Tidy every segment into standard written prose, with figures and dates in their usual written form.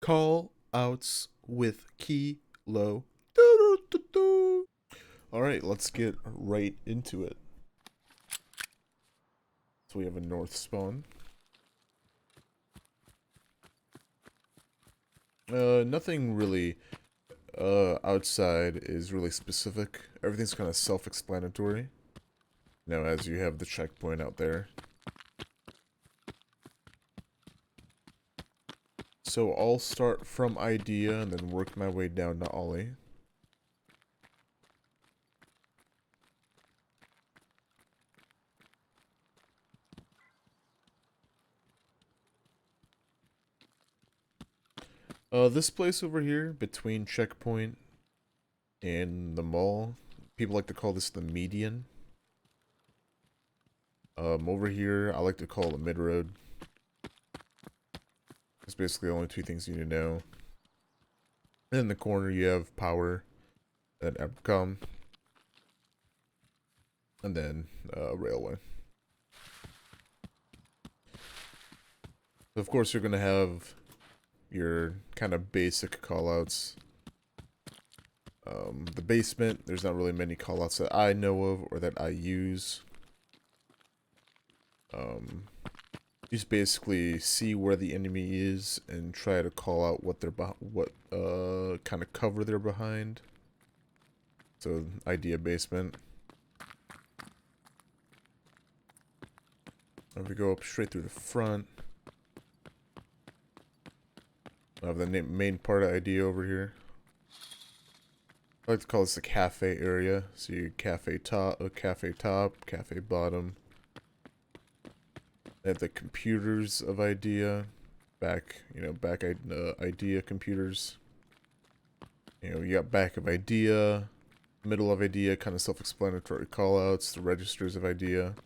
Call outs with Kilo. Alright, let's get right into it. So we have a north spawn. Nothing really outside is really specific. Everything's kind of self-explanatory. Now, as you have the checkpoint out there. So I'll start from idea and then work my way down to Ollie. This place over here, between checkpoint and the mall, people like to call this the median. Over here, I like to call it the mid-road. It's basically the only two things you need to know. And in the corner, you have power, then EPCOM, and then railway. So of course, you're going to have your kind of basic callouts. The basement, there's not really many callouts that I know of or that I use. Just basically see where the enemy is and try to call out what they're kind of cover they're behind. So idea basement. If we go up straight through the front, I have the main part of idea over here. I like to call this the cafe area. So you cafe top, cafe bottom. They have the computers of idea, back idea computers. You got back of idea, middle of idea, kind of self-explanatory callouts, the registers of idea.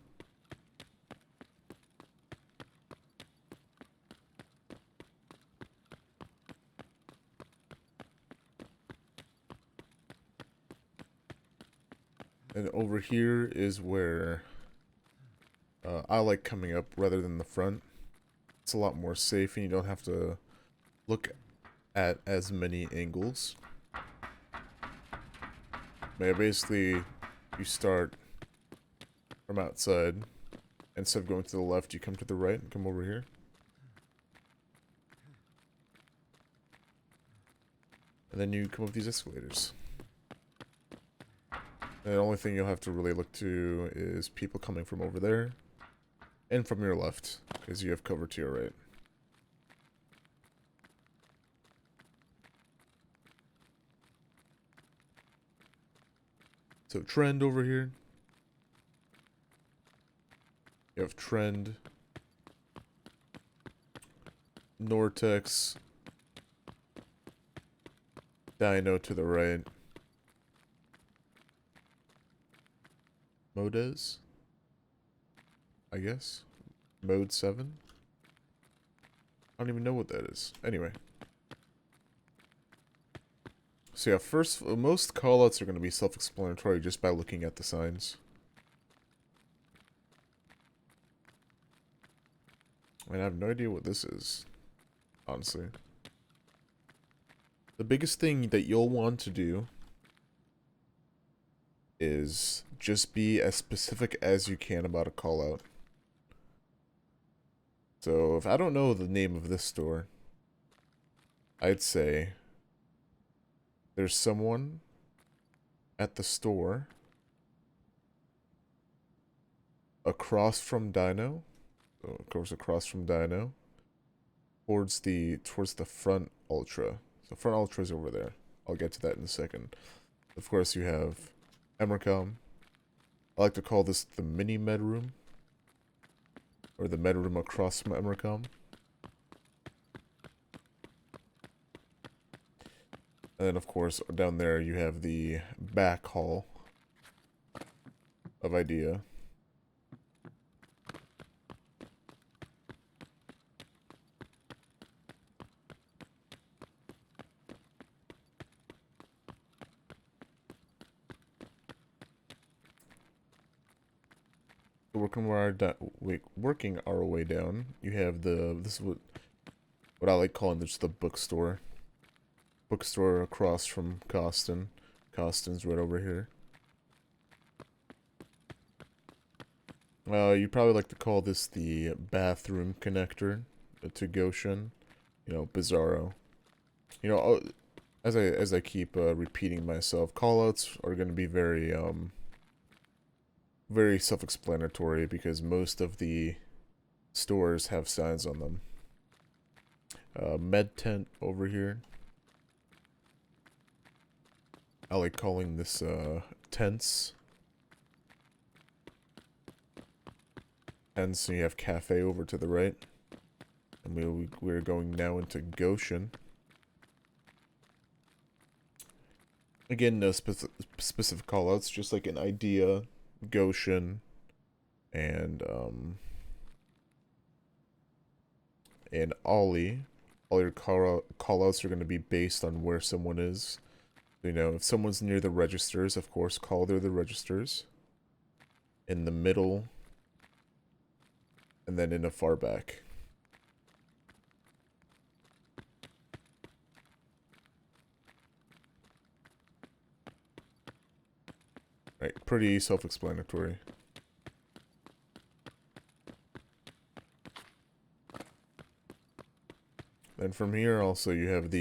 And over here is where I like coming up rather than the front. It's a lot more safe and you don't have to look at as many angles. But yeah, basically, you start from outside. Instead of going to the left, you come to the right and come over here. And then you come up these escalators. And the only thing you'll have to really look to is people coming from over there. And from your left, because you have cover to your right. So trend over here. You have trend. Nortex. Dino to the right. Modes, I guess. Mode 7? I don't even know what that is. Anyway. So yeah, first, most callouts are going to be self-explanatory just by looking at the signs. And I have no idea what this is, honestly. The biggest thing that you'll want to do is just be as specific as you can about a callout. So if I don't know the name of this store, I'd say there's someone at the store across from Dino. So of course across from Dino. Towards the front Ultra. So front Ultra is over there. I'll get to that in a second. Of course you have Emercom. I like to call this the mini med room. Or the med room across from Emercom. And then of course down there you have the back hall of idea. Working our way down, you have this is what what I like calling just the bookstore. Bookstore across from Costin. Costin's right over here. You'd probably like to call this the bathroom connector to Goshen. You know, Bizarro. You know, as I keep repeating myself, callouts are going to be very self-explanatory because most of the stores have signs on them. Med tent over here. I like calling this tents. And so you have cafe over to the right. And we're going now into Goshen. Again, no specific callouts, just like an idea, Goshen, and Ollie. All your callouts are going to be based on where someone is. You know, if someone's near the registers, of course, call there the registers. In the middle, and then in a far back. Right, pretty self-explanatory. Then from here also you have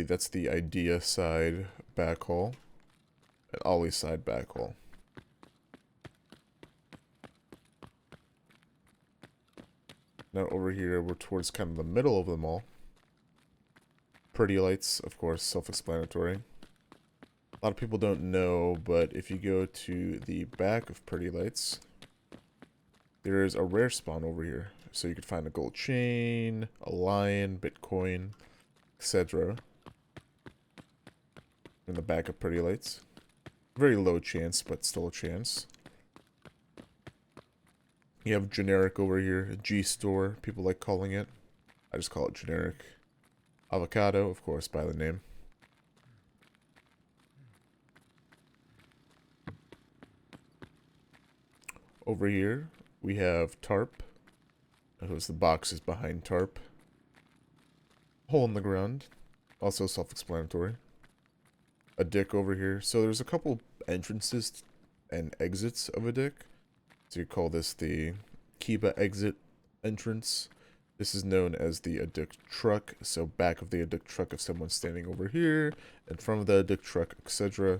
that's the idea side backhaul and Ollie side backhaul. Now over here we're towards kind of the middle of them all. Pretty lights, of course, self-explanatory. A lot of people don't know, but if you go to the back of Pretty Lights, there is a rare spawn over here. So you could find a gold chain, a lion, Bitcoin, etc. in the back of Pretty Lights. Very low chance, but still a chance. You have generic over here, G-Store, people like calling it. I just call it generic. Avocado, of course, by the name. Over here, we have tarp. Notice the box is behind tarp. Hole in the ground. Also self-explanatory. A dick over here. So there's a couple entrances and exits of a dick. So you call this the Kiba exit entrance. This is known as the addict truck. So back of the addict truck if someone's standing over here, in front of the addict truck, etc.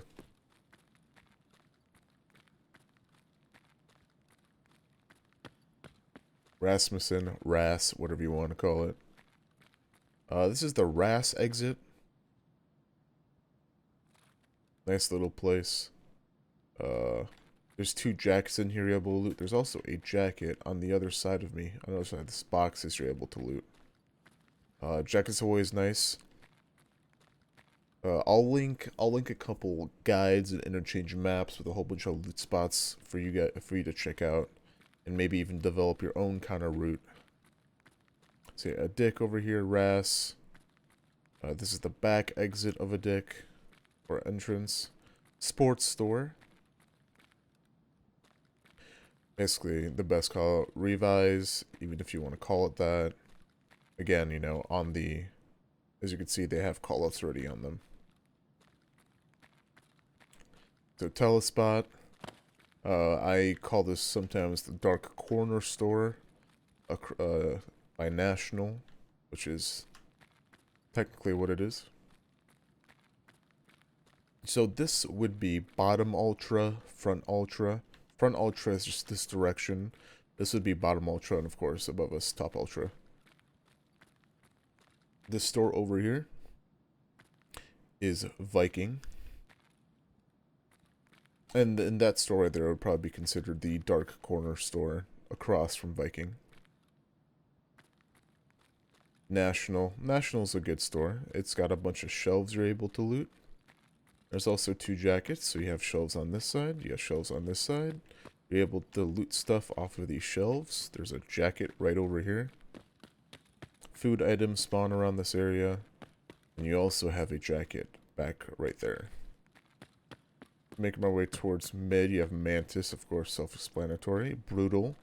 Rasmussen, Ras, whatever you want to call it. This is the Ras exit. Nice little place. There's 2 jackets in here you're able to loot. There's also a jacket on the other side of me. On the other side of this box is you're able to loot. Jacket's always nice. I'll link a couple guides and interchange maps with a whole bunch of loot spots for you to check out, and maybe even develop your own kind of route. So yeah, a dick over here, Ras. This is the back exit of a dick or entrance. Sports store. Basically, the best call out. Revise, even if you want to call it that. Again, you know, on the, as you can see, they have callouts already on them. So Telespot. I call this sometimes the Dark Corner Store by National, which is technically what it is. So this would be bottom ultra, front ultra. Front ultra is just this direction. This would be bottom ultra, and of course above us top ultra. This store over here is Viking. And in that store there would probably be considered the Dark Corner store across from Viking. National. National's a good store. It's got a bunch of shelves you're able to loot. There's also 2 jackets, so you have shelves on this side, you have shelves on this side. You're able to loot stuff off of these shelves. There's a jacket right over here. Food items spawn around this area. And you also have a jacket back right there. Making my way towards mid, you have Mantis, of course, self-explanatory. Brutal.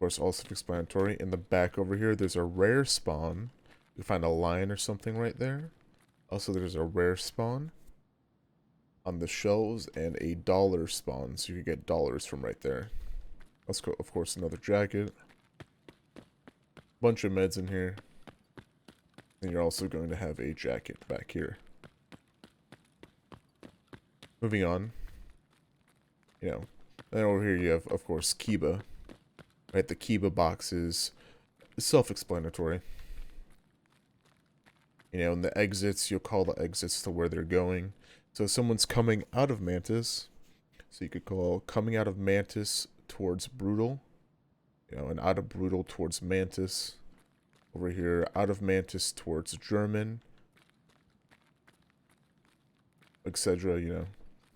course, all self-explanatory. In the back over here, there's a rare spawn. You find a lion or something right there. Also, there's a rare spawn on the shelves and a dollar spawn, so you can get dollars from right there. Let's go, of course, another jacket. Bunch of meds in here. And you're also going to have a jacket back here. Moving on. You know, then over here you have, of course, Kiba. Right, the Kiba box is self-explanatory. You know, in the exits, you'll call the exits to where they're going. So if someone's coming out of Mantis, so you could call coming out of Mantis towards Brutal. You know, and out of Brutal towards Mantis. Over here, out of Mantis towards German. Etc., you know.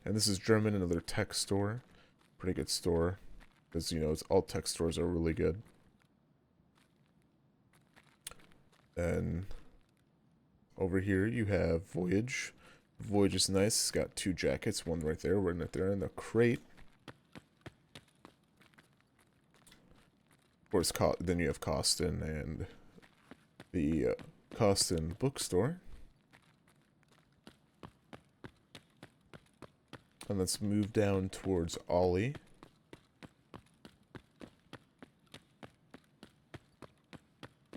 And this is German, another tech store. Pretty good store. Because, you know, all tech stores are really good. And over here you have Voyage. Voyage is nice. It's got 2 jackets. One right there, one right there in the crate. Of course, then you have Costin and the Costin bookstore. And let's move down towards Ollie.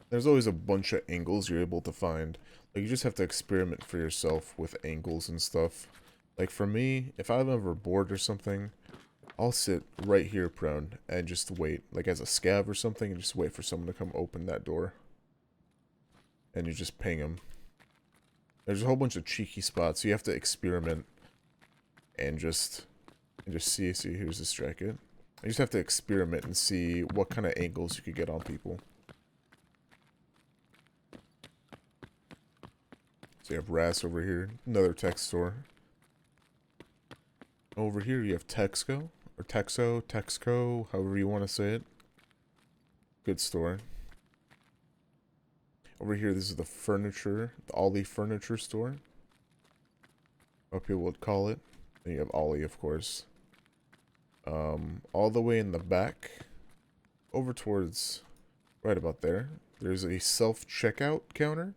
There's always a bunch of angles you're able to find. Like, you just have to experiment for yourself with angles and stuff. Like, for me, if I'm ever bored or something, I'll sit right here prone and just wait. Like, as a scav or something, and just wait for someone to come open that door. And you just ping them. There's a whole bunch of cheeky spots. So you have to experiment and just see. See, here's this jacket. You just have to experiment and see what kind of angles you could get on people. So you have Ras over here, another tech store. Over here you have Texco, or Texco, however you want to say it. Good store. Over here, this is the furniture, the Ollie furniture store. What people would call it. Then you have Ollie, of course. All the way in the back, over towards, right about there, there's a self-checkout counter.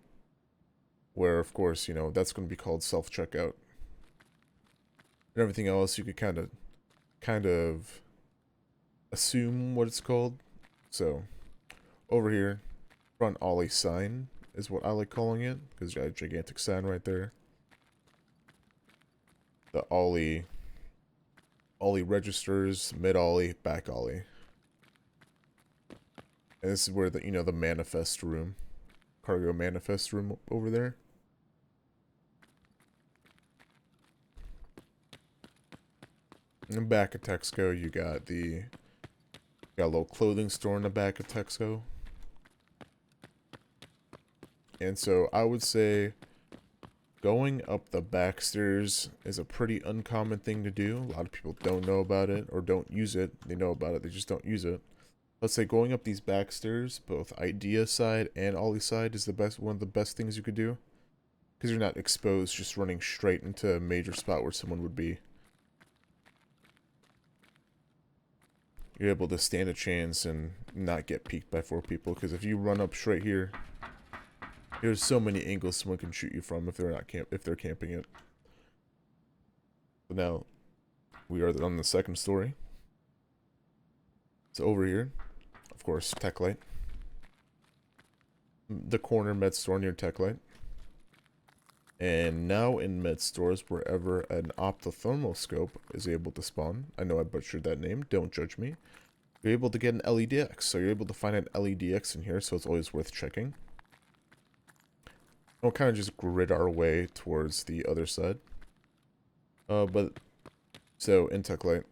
Where, of course, you know, that's going to be called self-checkout. And everything else, you could kind of assume what it's called. So, over here, front Ollie sign is what I like calling it. Because you got a gigantic sign right there. The Ollie registers, mid-Ollie, back Ollie. And this is where the, you know, the manifest room. Cargo manifest room over there. In the back of Texco, you got a little clothing store in the back of Texco. And so I would say going up the back stairs is a pretty uncommon thing to do. A lot of people don't know about it or don't use it. They know about it, they just don't use it. Let's say going up these back stairs, both Idea side and Ollie side, is one of the best things you could do. Because you're not exposed just running straight into a major spot where someone would be. You're able to stand a chance and not get peeked by 4 people. Because if you run up straight here, there's so many angles someone can shoot you from if they're camping it. So now we are on the second story. So over here, of course, Tech Light. The corner med store near Tech Light. And now in med stores, wherever an ophthalmoscope scope is able to spawn, I know I butchered that name, don't judge me, you're able to get an LEDX. So you're able to find an LEDX in here, so it's always worth checking. We'll kind of just grid our way towards the other side. So in Tech Light,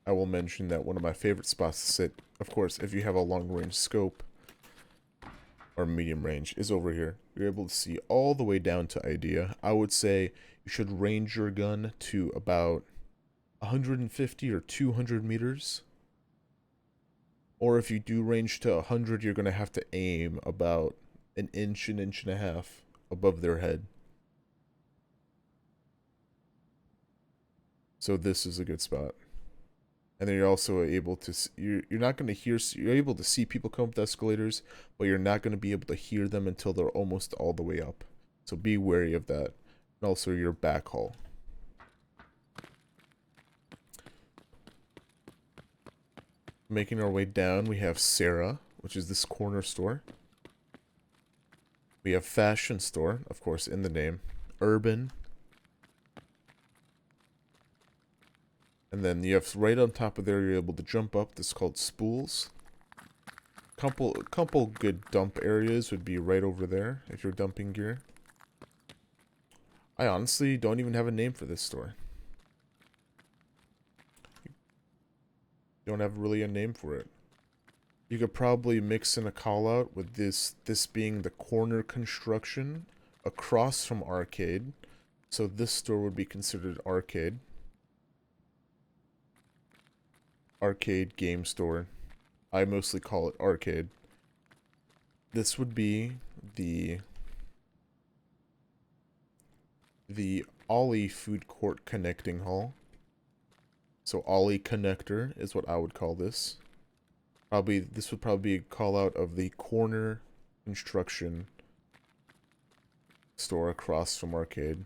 I will mention that one of my favorite spots to sit, of course, if you have a long range scope, or medium range, is over here. You're able to see all the way down to Idea. I would say you should range your gun to about 150 or 200 meters. Or if you do range to 100, you're going to have to aim about an inch and a half above their head. So this is a good spot. And then you're also able to you're not going to hear you're able to see people come up the escalators, but you're not going to be able to hear them until they're almost all the way up. So be wary of that. And also your back hall. Making our way down, we have Sarah, which is this corner store. We have Fashion Store, of course, in the name. Urban. And then you have right on top of there, you're able to jump up. This is called Spools. Couple good dump areas would be right over there if you're dumping gear. I honestly don't even have a name for this store. Don't have really a name for it. You could probably mix in a call out with this being the corner construction across from arcade. So this store would be considered arcade. Arcade game store. I mostly call it arcade. This would be the Ollie food court connecting hall. So Ollie connector is what I would call this. This would probably be a call out of the corner construction store across from arcade.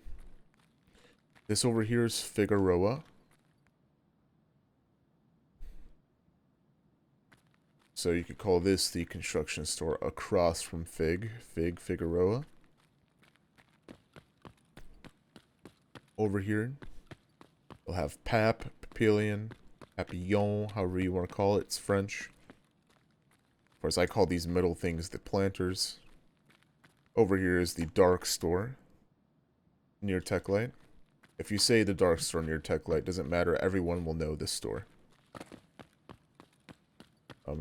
This over here is Figueroa. So you could call this the construction store across from Figueroa. Over here, we'll have Papillon, Papillon, however you want to call it. It's French. Of course, I call these middle things the planters. Over here is the dark store near Techlight. If you say the dark store near Techlight, doesn't matter. Everyone will know this store.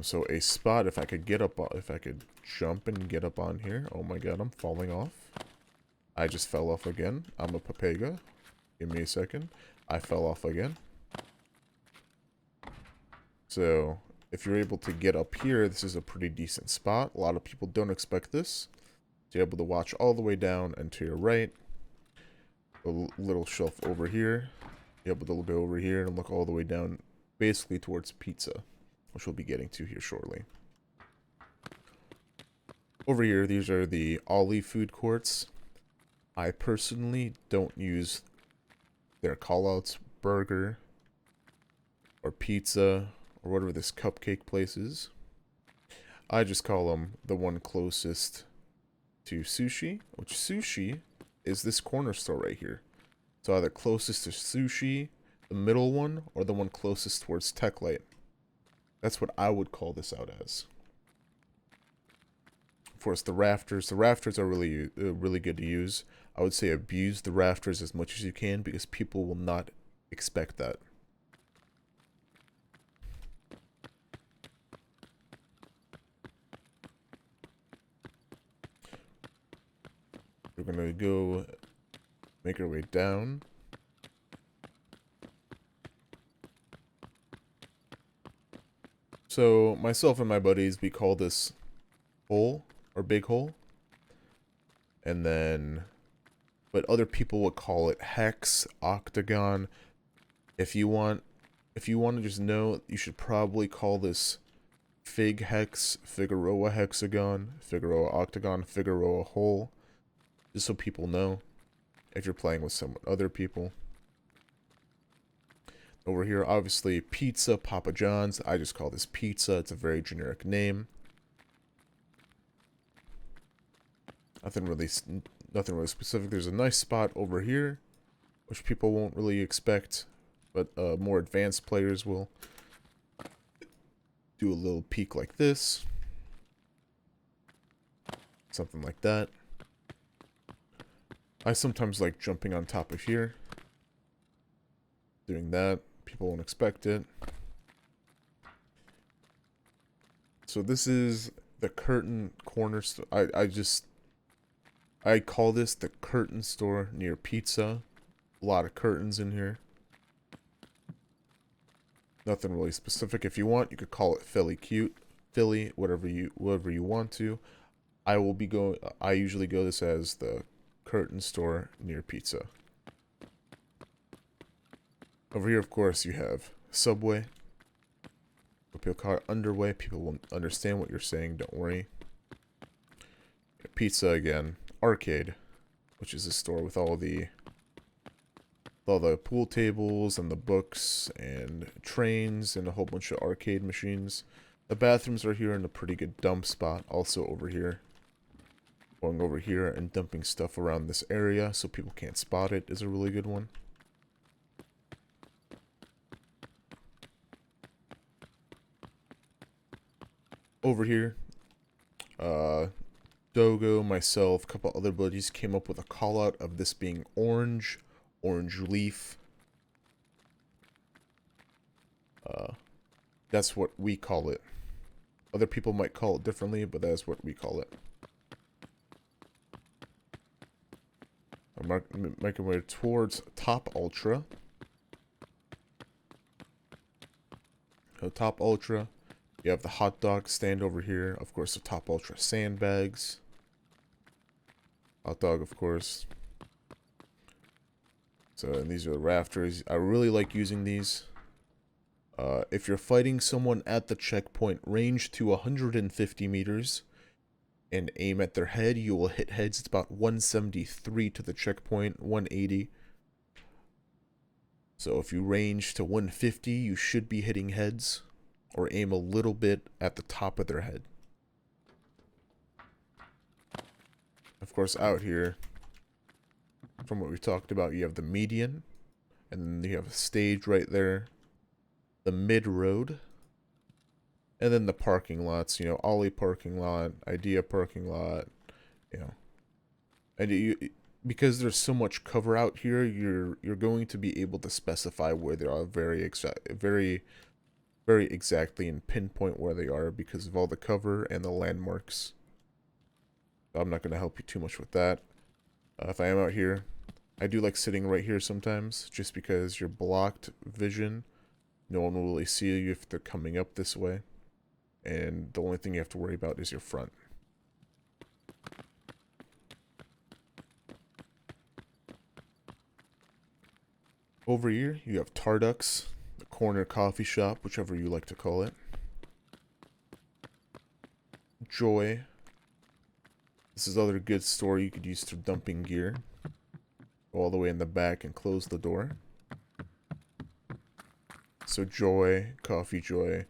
So a spot, if I could jump and get up on here. Oh my god, I'm falling off. I just fell off again. I'm a papega. Give me a second. I fell off again. So, if you're able to get up here, this is a pretty decent spot. A lot of people don't expect this. So you're able to watch all the way down and to your right. A little shelf over here. You're able to go over here and look all the way down, basically towards pizza, which we'll be getting to here shortly. Over here, these are the Ollie food courts. I personally don't use their callouts, burger, or pizza, or whatever this cupcake place is. I just call them the one closest to sushi, which sushi is this corner store right here. So either closest to sushi, the middle one, or the one closest towards Techlight. That's what I would call this out as. Of course, the rafters. The rafters are really good to use. I would say abuse the rafters as much as you can because people will not expect that. We're gonna go make our way down. So myself and my buddies, we call this hole or big hole. And then, but other people would call it hex, octagon. If you want to just know, you should probably call this Fig hex, Figueroa hexagon, Figueroa octagon, Figueroa hole. Just so people know if you're playing with some other people. Over here, obviously, pizza, Papa John's. I just call this pizza. It's a very generic name. Nothing really specific. There's a nice spot over here, which people won't really expect, but more advanced players will do a little peek like this. Something like that. I sometimes like jumping on top of here. Doing that. People won't expect it. So this is the curtain corner store. I call this the curtain store near pizza. A lot of curtains in here. Nothing really specific. If you want, you could call it Philly cute, Philly, whatever you want to. I usually go this as the curtain store near pizza. Over here, of course, you have Subway. People call it underway. People will understand what you're saying. Don't worry. Pizza again. Arcade, which is a store with all the pool tables and the books and trains and a whole bunch of arcade machines. The bathrooms are here in a pretty good dump spot. Also over here. Going over here and dumping stuff around this area so people can't spot it is a really good one. Over here, Dogo, myself, a couple other buddies came up with a call out of this being orange leaf. That's what we call it. Other people might call it differently, but that's what we call it. I'm making my way towards Top Ultra. So Top Ultra. You have the hot dog stand over here. Of course, the Top Ultra sandbags. Hot dog, of course. So, and these are the rafters. I really like using these. If you're fighting someone at the checkpoint, range to 150 meters and aim at their head, you will hit heads. It's about 173 to the checkpoint, 180. So if you range to 150, you should be hitting heads, or aim a little bit at the top of their head. Of course, out here, from what we talked about, you have the median, and then you have a stage right there, the mid-road, and then the parking lots, you know, Ollie parking lot, Idea parking lot, you know. And because there's so much cover out here, you're going to be able to specify where they are very exactly and pinpoint where they are because of all the cover and the landmarks. I'm not going to help you too much with that. If I am out here, I do like sitting right here sometimes, just because you're blocked vision. No one will really see you if they're coming up this way. And the only thing you have to worry about is your front. Over here, you have Tardux, the corner coffee shop, whichever you like to call it. Joy. This is another good store you could use for dumping gear. Go all the way in the back and close the door. So Joy, Coffee Joy.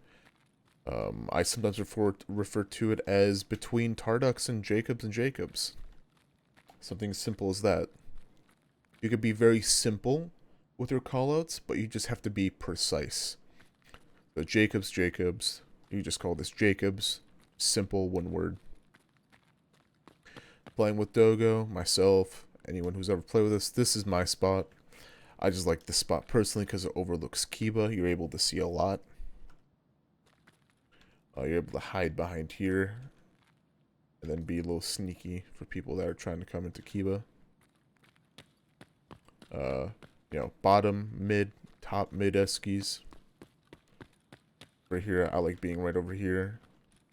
I sometimes refer to it as between Tardux and Jacobs. Something as simple as that. You could be very simple with your callouts, but you just have to be precise. So Jacobs, you just call this Jacobs. Simple, one word. Playing with Dogo, myself, anyone who's ever played with us, this is my spot. I just like this spot personally because it overlooks Kiba. You're able to see a lot. You're able to hide behind here and then be a little sneaky for people that are trying to come into Kiba. You know, bottom, mid, top, mid eskies. Right here, I like being right over here.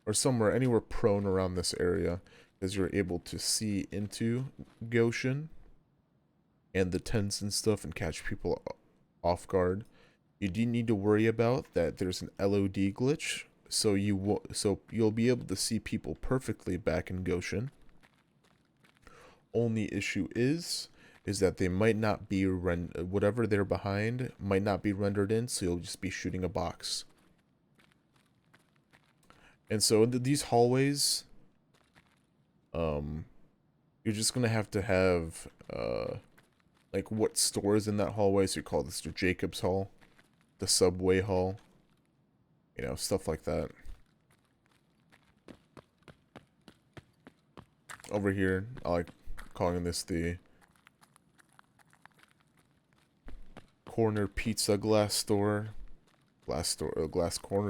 Or somewhere, anywhere prone around this area, because you're able to see into Goshen and the tents and stuff and catch people off guard. You do need to worry about that there's an LOD glitch, so you'll be able to see people perfectly back in Goshen. Only issue is that they might not be whatever they're behind might not be rendered in, so you'll just be shooting a box. And so these hallways, you're just gonna have like what stores in that hallway. So you call this the Jacobs Hall, the Subway Hall, you know, stuff like that. Over here, I like calling this the corner pizza glass corner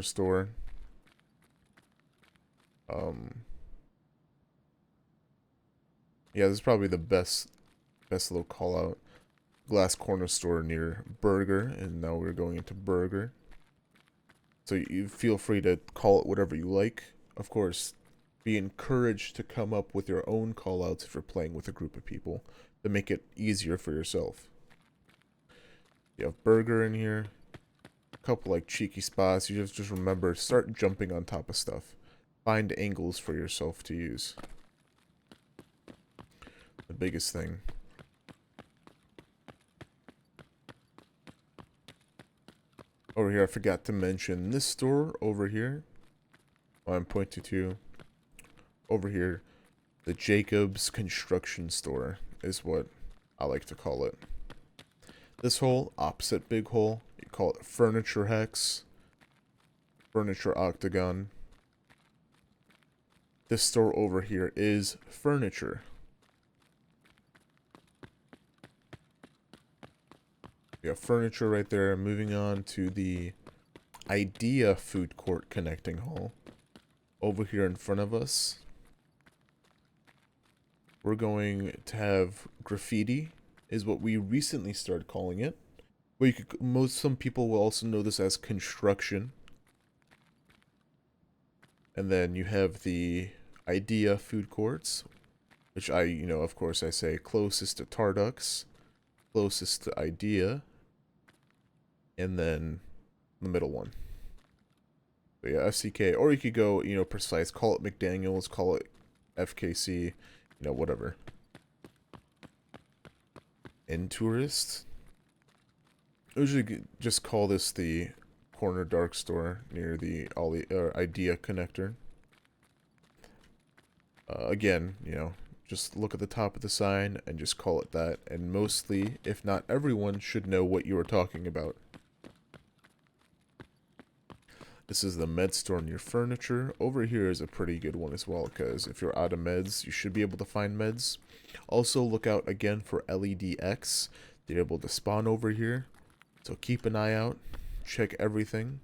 store. Yeah, this is probably the best little call out. Glass corner store near Burger, and now we're going into Burger. So you feel free to call it whatever you like. Of course, be encouraged to come up with your own call outs if you're playing with a group of people to make it easier for yourself. You have Burger in here, couple like cheeky spots. You just remember, start jumping on top of stuff. Find angles for yourself to use. The biggest thing. Over here, I forgot to mention this store over here. I'm pointing to over here. The Jacobs Construction Store is what I like to call it. This hole, opposite big hole, you call it Furniture Hex. Furniture Octagon. This store over here is Furniture. We have Furniture right there. Moving on to the Idea Food Court Connecting Hall. Over here in front of us, we're going to have graffiti, is what we recently started calling it. Well, some people will also know this as construction. And then you have the Idea Food Courts, which of course I say closest to Tardux, closest to Idea, and then the middle one. But yeah, FCK, or you could go, precise, call it McDaniels, call it FKC, whatever. And tourists, usually just call this the corner dark store near the Idea connector. Again, just look at the top of the sign and just call it that. And mostly, if not everyone, should know what you are talking about. This is the med store near Furniture. Over here is a pretty good one as well, because if you're out of meds, you should be able to find meds. Also, look out again for LEDX. They're able to spawn over here, so keep an eye out. Check everything.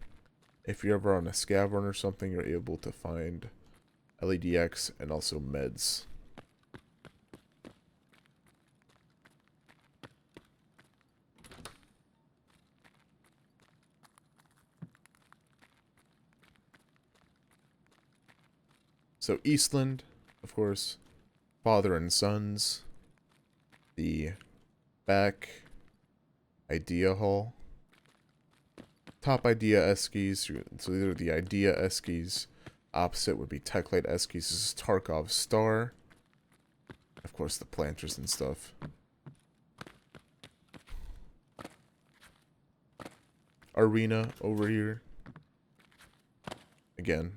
If you're ever on a scav run or something, you're able to find LEDX and also meds. So Eastland, of course, Father and Sons, the back Idea Hall, top Idea Eskies, so these are the Idea Eskies, opposite would be Techlight Eskies, this is Tarkov Star, of course the planters and stuff. Arena over here, again,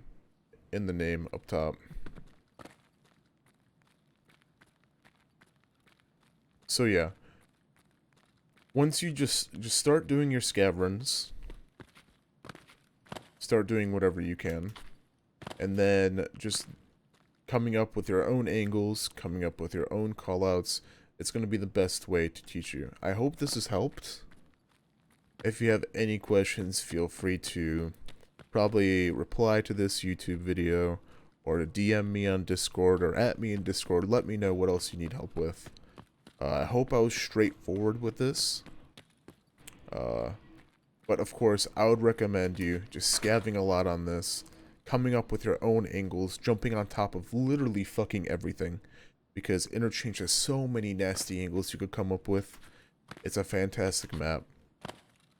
in the name up top. So yeah, once you just start doing your scav runs, start doing whatever you can, and then just coming up with your own angles, coming up with your own callouts, it's going to be the best way to teach you. I hope this has helped. If you have any questions, feel free to probably reply to this YouTube video or DM me on Discord or at me in Discord. Let me know what else you need help with. I hope I was straightforward with this. But of course, I would recommend you just scavving a lot on this, coming up with your own angles, jumping on top of literally fucking everything, because Interchange has so many nasty angles you could come up with. It's a fantastic map.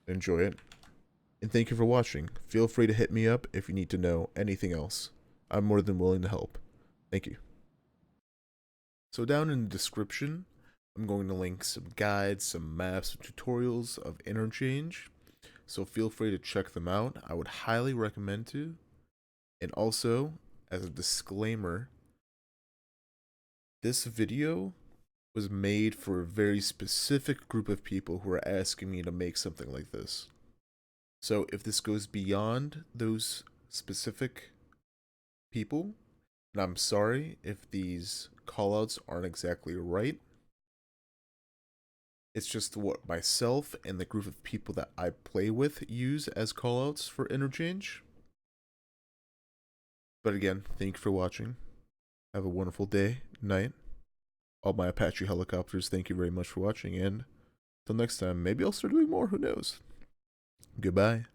Enjoy it. And thank you for watching. Feel free to hit me up if you need to know anything else. I'm more than willing to help. Thank you. So down in the description, I'm going to link some guides, some maps, some tutorials of Interchange. So feel free to check them out. I would highly recommend to. And also, as a disclaimer, this video was made for a very specific group of people who are asking me to make something like this. So if this goes beyond those specific people, and I'm sorry if these callouts aren't exactly right, it's just what myself and the group of people that I play with use as callouts for Interchange. But again, thank you for watching. Have a wonderful day, night. All my Apache helicopters, thank you very much for watching, and until next time, maybe I'll start doing more, who knows. Goodbye.